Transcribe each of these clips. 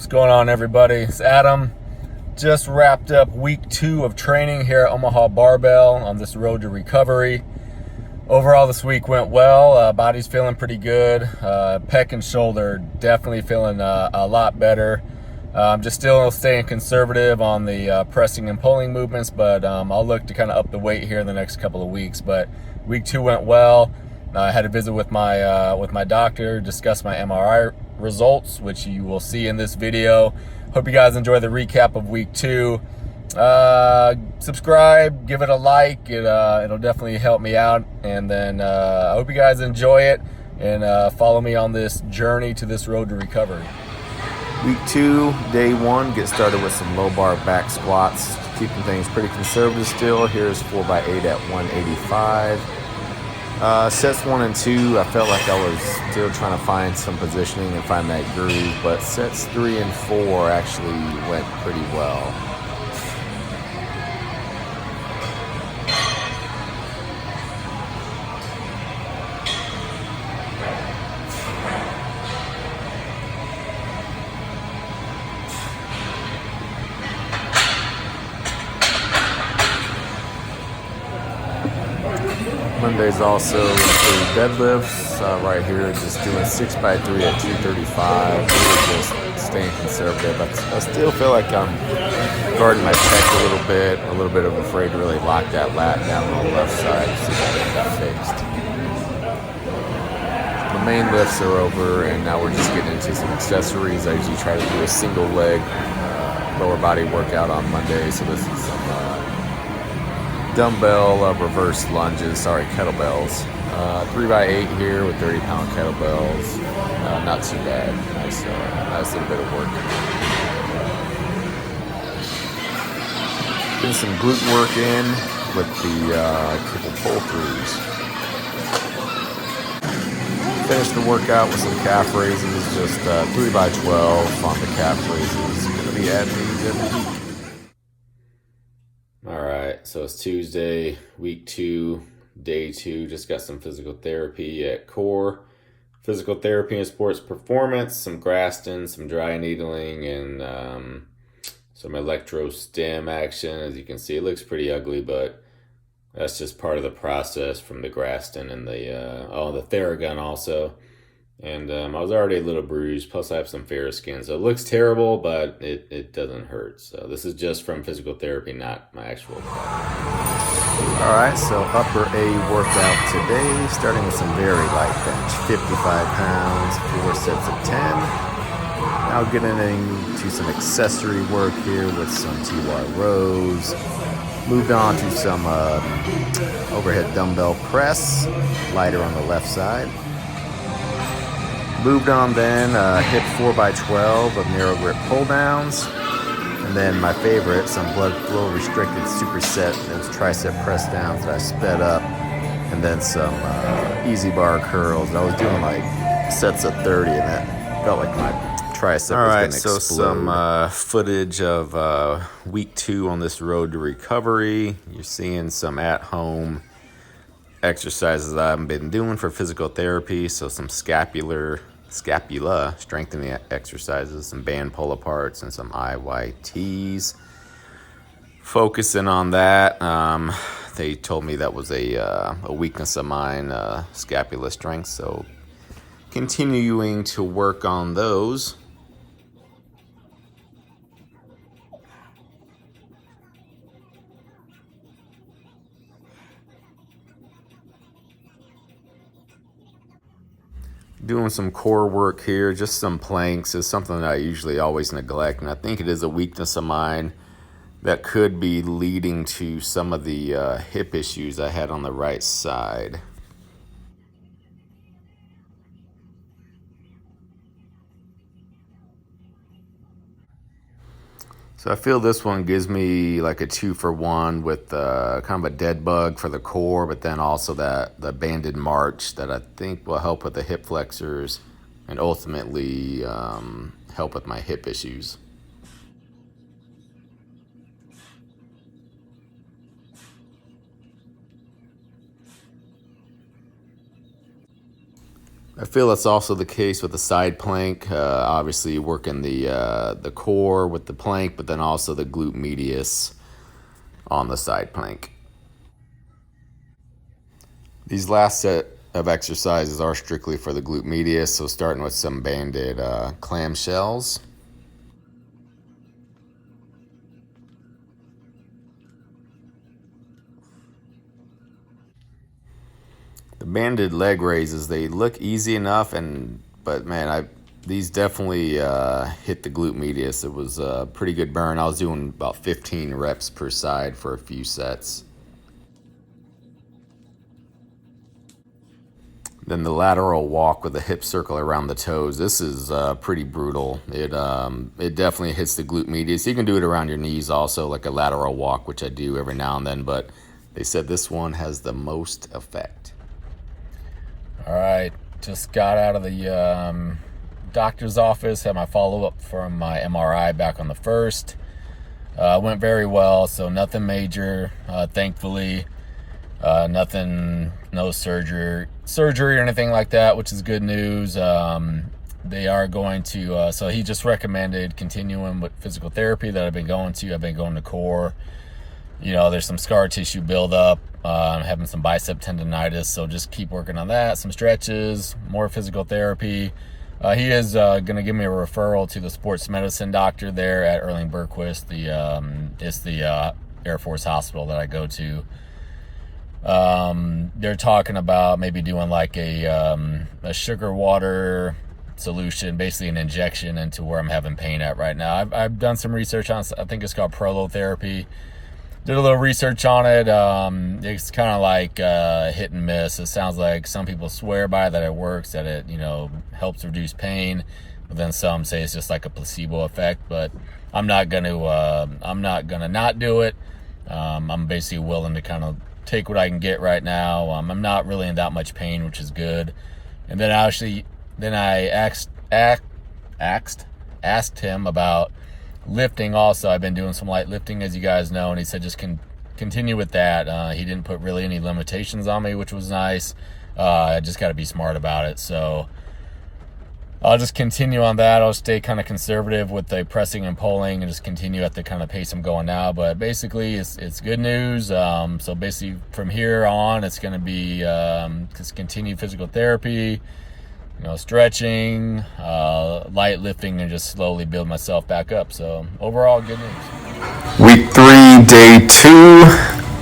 What's going on, everybody? It's Adam. Just wrapped up week 2 of training here at Omaha Barbell on this road to recovery. Overall, this week went well. Body's feeling pretty good. Pec and shoulder definitely feeling a lot better. I'm just still staying conservative on the pressing and pulling movements, but I'll look to kind of up the weight here in the next couple of weeks. But week 2 went well. I had a visit with my doctor, discuss my MRI results, which you will see in this video. Hope you guys enjoy the recap of week 2. Subscribe, give it a like. It'll definitely help me out. And then I hope you guys enjoy it and follow me on this journey to this road to recovery. Week 2, day 1, get started with some low bar back squats. Keeping things pretty conservative still. Here's 4x8 at 185. Sets 1 and 2, I felt like I was still trying to find some positioning and find that groove, but sets 3 and 4 actually went pretty well. Monday's also include deadlifts. Right here, just doing 6x3 at 235. Really just staying conservative. I still feel like I'm guarding my pec a little bit of afraid to really lock that lat down on the left side. See if I get that fixed. The main lifts are over, and now we're just getting into some accessories. I usually try to do a single leg lower body workout on Monday, so this is some dumbbell reverse lunges, kettlebells. 3x8 here with 30-pound kettlebells. Not too bad. Nice little bit of work. Getting some glute work in with the triple pull throughs. Finished the workout with some calf raises, just 3x12 on the calf raises. Gonna be adding these every week. So it's Tuesday, week 2, day 2. Just got some physical therapy at Core. Physical therapy and sports performance, some Graston, some dry needling, and some electro stim action. As you can see, it looks pretty ugly, but that's just part of the process from the Graston and the Theragun also. And I was already a little bruised, plus I have some ferrous skin. So it looks terrible, but it doesn't hurt. So this is just from physical therapy, not my actual practice. Alright, so upper A workout today, starting with some very light bench. 55 pounds, 4 sets of 10. Now getting into some accessory work here with some TY rows. Moved on to some overhead dumbbell press, lighter on the left side. Moved on then, hit 4x12 of narrow grip pull downs. And then my favorite, some blood flow restricted superset, those tricep press downs that I sped up. And then some easy bar curls. I was doing like sets of 30 and that felt like my tricep was going to explode. So some footage of week 2 on this road to recovery. You're seeing some at-home exercises that I've been doing for physical therapy. So some scapula strengthening exercises, some band pull aparts, and some IYTs. Focusing on that. They told me that was a weakness of mine, scapula strength. So continuing to work on those. Doing some core work here, just some planks is something that I usually always neglect, and I think it is a weakness of mine that could be leading to some of the hip issues I had on the right side. So I feel this one gives me like a 2-for-1 with kind of a dead bug for the core, but then also the banded march that I think will help with the hip flexors and ultimately help with my hip issues. I feel that's also the case with the side plank. Obviously working the core with the plank, but then also the glute medius on the side plank. These last set of exercises are strictly for the glute medius, so starting with some banded clamshells. The banded leg raises, they look easy enough, but man, these definitely hit the glute medius. It was a pretty good burn. I was doing about 15 reps per side for a few sets. Then the lateral walk with a hip circle around the toes. This is pretty brutal. It definitely hits the glute medius. You can do it around your knees also, like a lateral walk, which I do every now and then, but they said this one has the most effect. All right, just got out of the doctor's office, had my follow-up from my MRI back on the 1st. Went very well, so nothing major, thankfully. Nothing, no surgery or anything like that, which is good news. They are going to, so he just recommended continuing with physical therapy that I've been going to. I've been going to core. You know, there's some scar tissue buildup. I'm having some bicep tendonitis, so just keep working on that. Some stretches, more physical therapy. He is going to give me a referral to the sports medicine doctor there at Erling Bergquist. It's the Air Force hospital that I go to. They're talking about maybe doing like a sugar water solution, basically an injection into where I'm having pain at right now. I've done some research on, I think it's called prolotherapy. Did a little research on it. It's kind of like hit and miss. It sounds like some people swear by that it works, that it, you know, helps reduce pain, but then some say it's just like a placebo effect. But I'm not gonna not do it. I'm basically willing to kind of take what I can get right now. I'm not really in that much pain, which is good. And then I asked him about lifting also. I've been doing some light lifting, as you guys know, and he said just continue with that. He didn't put really any limitations on me, which was nice. I just got to be smart about it. So I'll just continue on that. I'll stay kind of conservative with the pressing and pulling and just continue at the kind of pace I'm going now. But basically, it's good news. So basically, from here on, it's going to be just continue physical therapy, you know, stretching, light lifting, and just slowly build myself back up. So overall, good news. Week 3, day 2,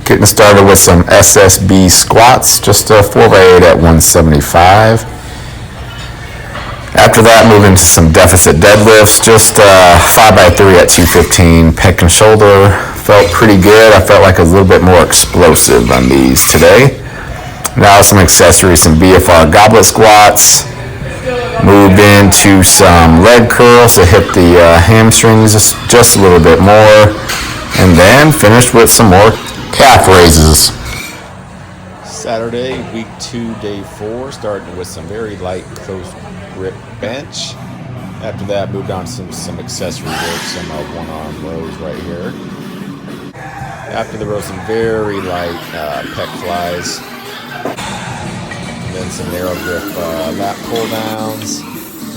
getting started with some SSB squats, just a 4x8 at 175. After that, moving to some deficit deadlifts, just 5x3 at 215. Pec and shoulder felt pretty good. I felt like I was a little bit more explosive on these today. Now some accessories, some BFR goblet squats. Moved into some leg curls to hit the hamstrings just a little bit more. And then finished with some more calf raises. Saturday, week 2, day 4, starting with some very light close grip bench. After that, moved on to some accessory work, some one-arm rows right here. After the rows, some very light pec flies. And then some narrow grip lat pull downs.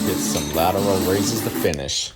Get some lateral raises to finish.